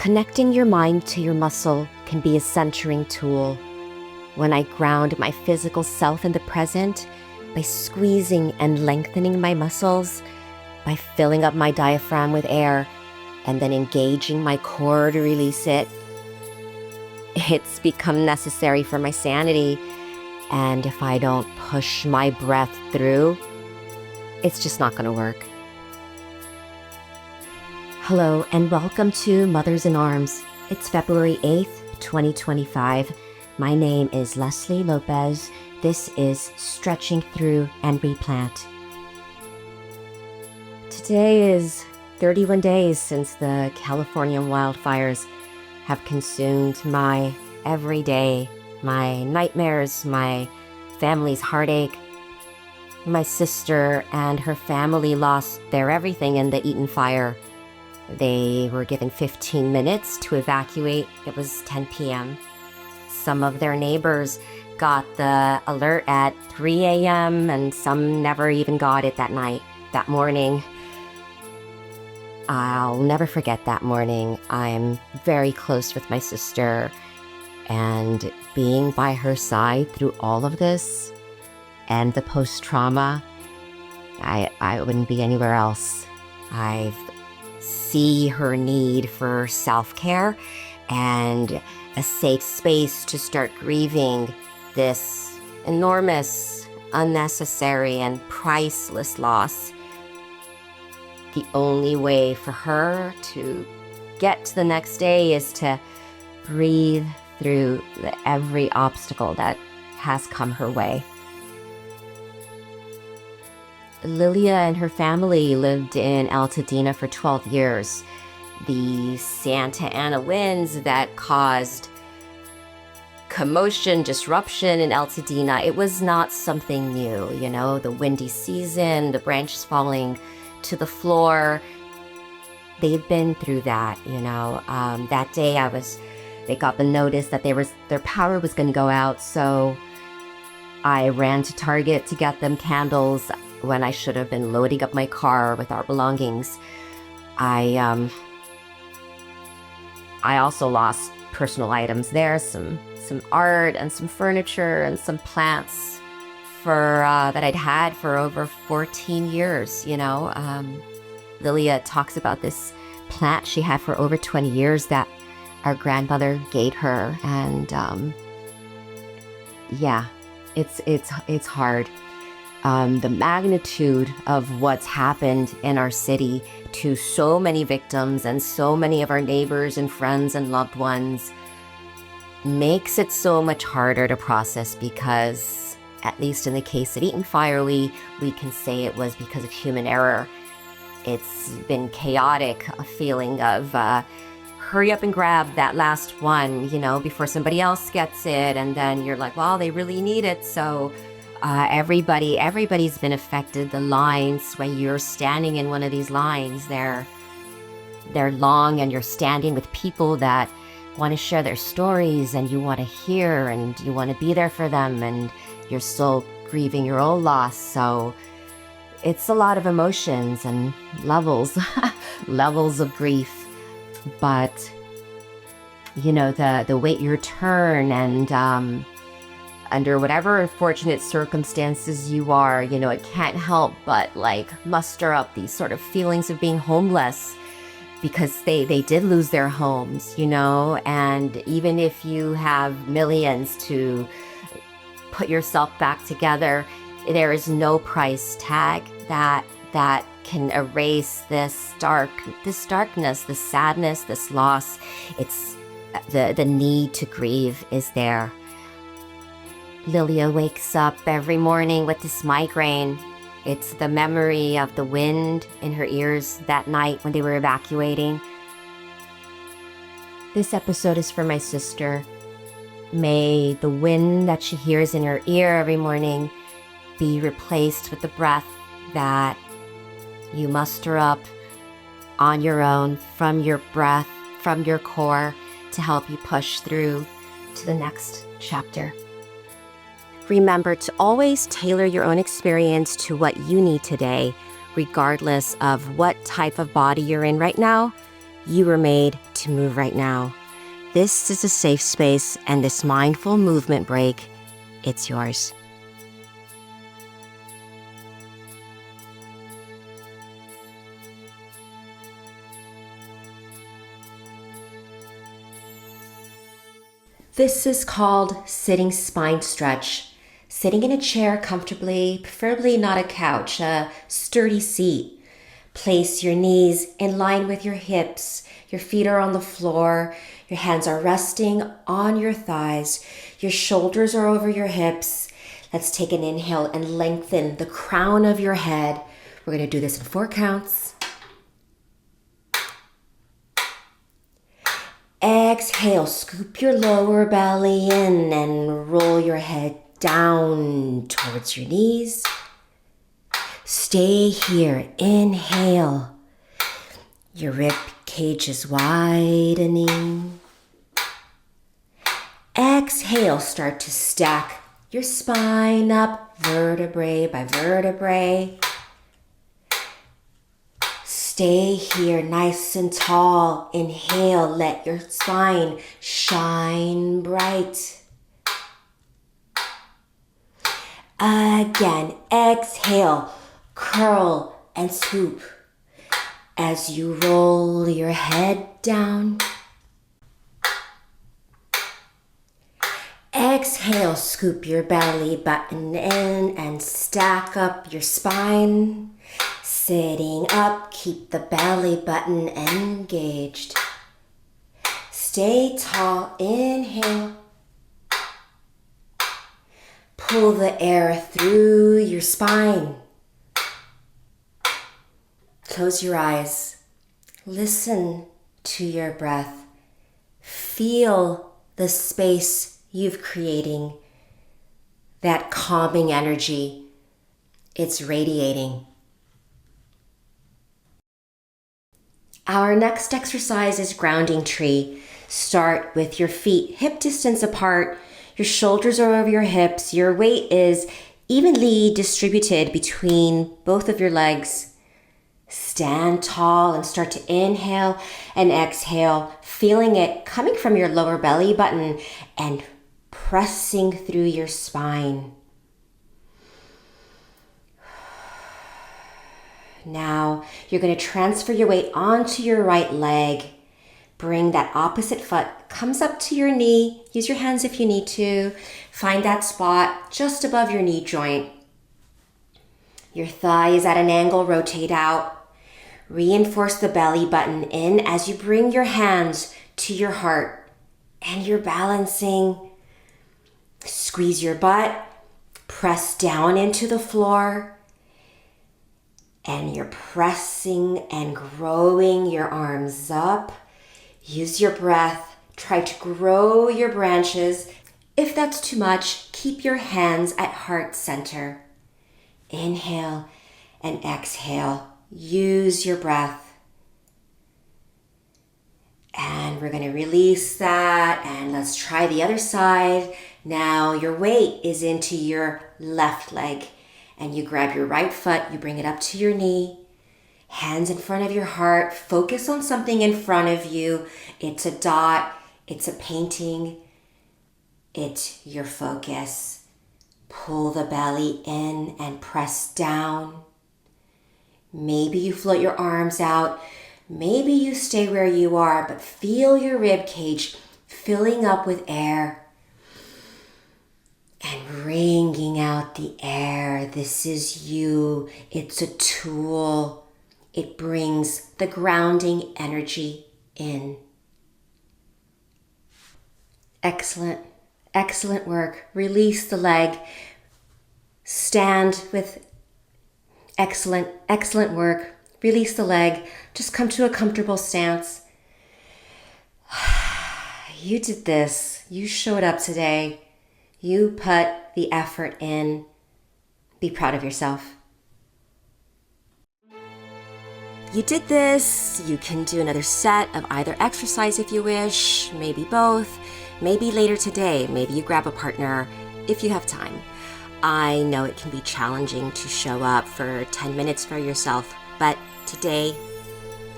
Connecting your mind to your muscle can be a centering tool. When I ground my physical self in the present by squeezing and lengthening my muscles, by filling up my diaphragm with air, and then engaging my core to release it, it's become necessary for my sanity. And if I don't push my breath through, it's just not going to work. Hello and welcome to Mothers in Arms. It's February 8th, 2025. My name is Leslie Lopez. This is Stretching Through and Replant. Today is 31 days since the California wildfires have consumed my everyday, my nightmares, my family's heartache. My sister and her family lost their everything in the Eaton Fire. They were given 15 minutes to evacuate. It was 10 p.m. Some of their neighbors got the alert at 3 a.m. and some never even got it that morning. I'll never forget that morning. I'm very close with my sister, and being by her side through all of this and the post-trauma, I wouldn't be anywhere else. I see her need for self-care and a safe space to start grieving this enormous, unnecessary, and priceless loss. The only way for her to get to the next day is to breathe through every obstacle that has come her way. Lilia and her family lived in Altadena for 12 years. The Santa Ana winds that caused commotion, disruption in Altadena, it was not something new, the windy season, the branches falling to the floor. They've been through that, That day they got the notice that their power was going to go out, so I ran to Target to get them candles when I should have been loading up my car with our belongings. I also lost personal items there, some art and some furniture and some plants that I'd had for over 14 years, Lilia talks about this plant she had for over 20 years that our grandmother gave her, and it's hard. The magnitude of what's happened in our city to so many victims and so many of our neighbors and friends and loved ones makes it so much harder to process, because at least in the case of Eaton Fire, we can say it was because of human error. It's been chaotic, a feeling of hurry up and grab that last one, before somebody else gets it, and then you're like, well, they really need it, so everybody's been affected. The lines, when you're standing in one of these lines, they're long, and you're standing with people that want to share their stories, and you want to hear, and you want to be there for them, and you're still grieving your own loss. So it's a lot of emotions and levels of grief. But the wait your turn, and under whatever unfortunate circumstances you are, it can't help but muster up these sort of feelings of being homeless, because they did lose their homes, and even if you have millions to put yourself back together, there is no price tag that can erase this darkness, this sadness, this loss. It's the need to grieve is there. Lilia wakes up every morning with this migraine. It's the memory of the wind in her ears that night when they were evacuating. This episode is for my sister. May the wind that she hears in her ear every morning be replaced with the breath that you muster up on your own from your breath, from your core, to help you push through to the next chapter. Remember to always tailor your own experience to what you need today, regardless of what type of body you're in right now. You were made to move right now. This is a safe space, and this mindful movement break, it's yours. This is called sitting spine stretch. Sitting in a chair comfortably, preferably not a couch, a sturdy seat. Place your knees in line with your hips. Your feet are on the floor. Your hands are resting on your thighs. Your shoulders are over your hips. Let's take an inhale and lengthen the crown of your head. We're going to do this in 4 counts. Exhale, scoop your lower belly in and roll your head down towards your knees. Stay here. Inhale. Your rib cage is widening. Exhale, start to stack your spine up vertebrae by vertebrae. Stay here nice and tall. Inhale, let your spine shine bright. Again, exhale, curl and scoop as you roll your head down. Exhale, scoop your belly button in and stack up your spine. Sitting up, keep the belly button engaged. Stay tall, inhale. Pull the air through your spine. Close your eyes. Listen to your breath. Feel the space you've creating. That calming energy. It's radiating. Our next exercise is grounding tree. Start with your feet hip distance apart. Your shoulders are over your hips. Your weight is evenly distributed between both of your legs. Stand tall and start to inhale and exhale, feeling it coming from your lower belly button and pressing through your spine. Now, you're going to transfer your weight onto your right leg. Bring that opposite foot, comes up to your knee. Use your hands if you need to. Find that spot just above your knee joint. Your thigh is at an angle, rotate out. Reinforce the belly button in as you bring your hands to your heart. And you're balancing. Squeeze your butt. Press down into the floor. And you're pressing and growing your arms up. Use your breath. Try to grow your branches. If that's too much, keep your hands at heart center. Inhale and exhale. Use your breath. And we're going to release that. And let's try the other side. Now your weight is into your left leg. And you grab your right foot, you bring it up to your knee, hands in front of your heart, focus on something in front of you. It's a dot, it's a painting, it's your focus. Pull the belly in and press down. Maybe you float your arms out, maybe you stay where you are, but feel your rib cage filling up with air. And wringing out the air. This is you. It's a tool. It brings the grounding energy in. Excellent. Excellent work. Release the leg. Stand with excellent work. Release the leg. Just come to a comfortable stance. You did this. You showed up today. You put the effort in. Be proud of yourself. You did this. You can do another set of either exercise if you wish, maybe both, maybe later today. Maybe you grab a partner if you have time. I know it can be challenging to show up for 10 minutes for yourself, but today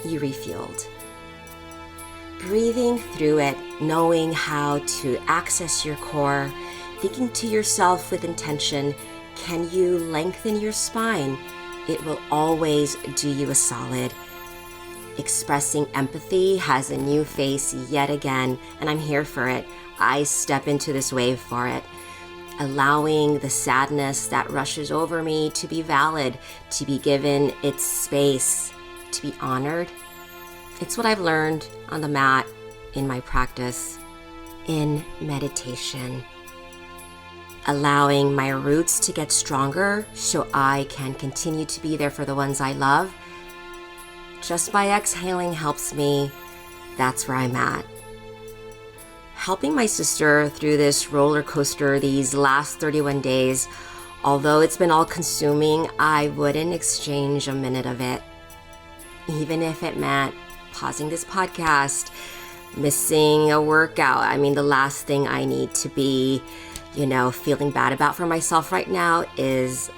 you refueled. breathing through it, knowing how to access your core, thinking to yourself with intention, can you lengthen your spine? It will always do you a solid. Expressing empathy has a new face yet again, and I'm here for it. I step into this wave for it. Allowing the sadness that rushes over me to be valid, to be given its space, to be honored. It's what I've learned on the mat, in my practice, in meditation. Allowing my roots to get stronger so I can continue to be there for the ones I love. Just by exhaling helps me. That's where I'm at. Helping my sister through this roller coaster these last 31 days, although it's been all consuming, I wouldn't exchange a minute of it. Even if it meant pausing this podcast, missing a workout. I mean, the last thing I need to be, feeling bad about for myself right now is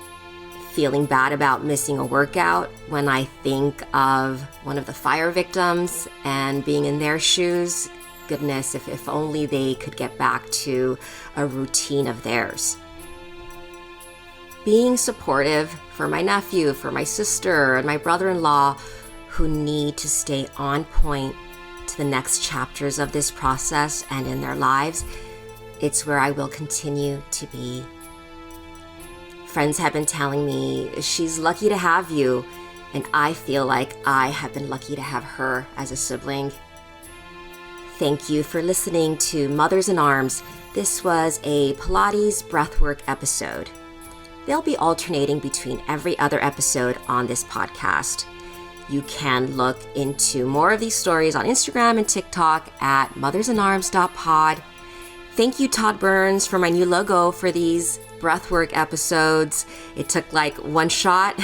feeling bad about missing a workout when I think of one of the fire victims and being in their shoes. Goodness, if only they could get back to a routine of theirs. Being supportive for my nephew, for my sister, and my brother-in-law who need to stay on point to the next chapters of this process and in their lives, it's where I will continue to be. Friends have been telling me she's lucky to have you, and I feel like I have been lucky to have her as a sibling. Thank you for listening to Mothers in Arms. This was a Pilates breathwork episode. They'll be alternating between every other episode on this podcast. You can look into more of these stories on Instagram and TikTok at mothersinarms.pod. Thank you, Todd Burns, for my new logo for these breathwork episodes. It took like one shot.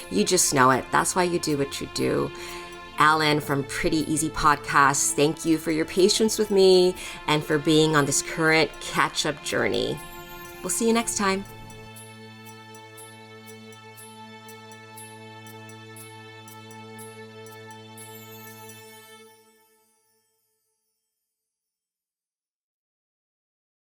You just know it. That's why you do what you do. Alan from Pretty Easy Podcasts, thank you for your patience with me and for being on this current catch-up journey. We'll see you next time.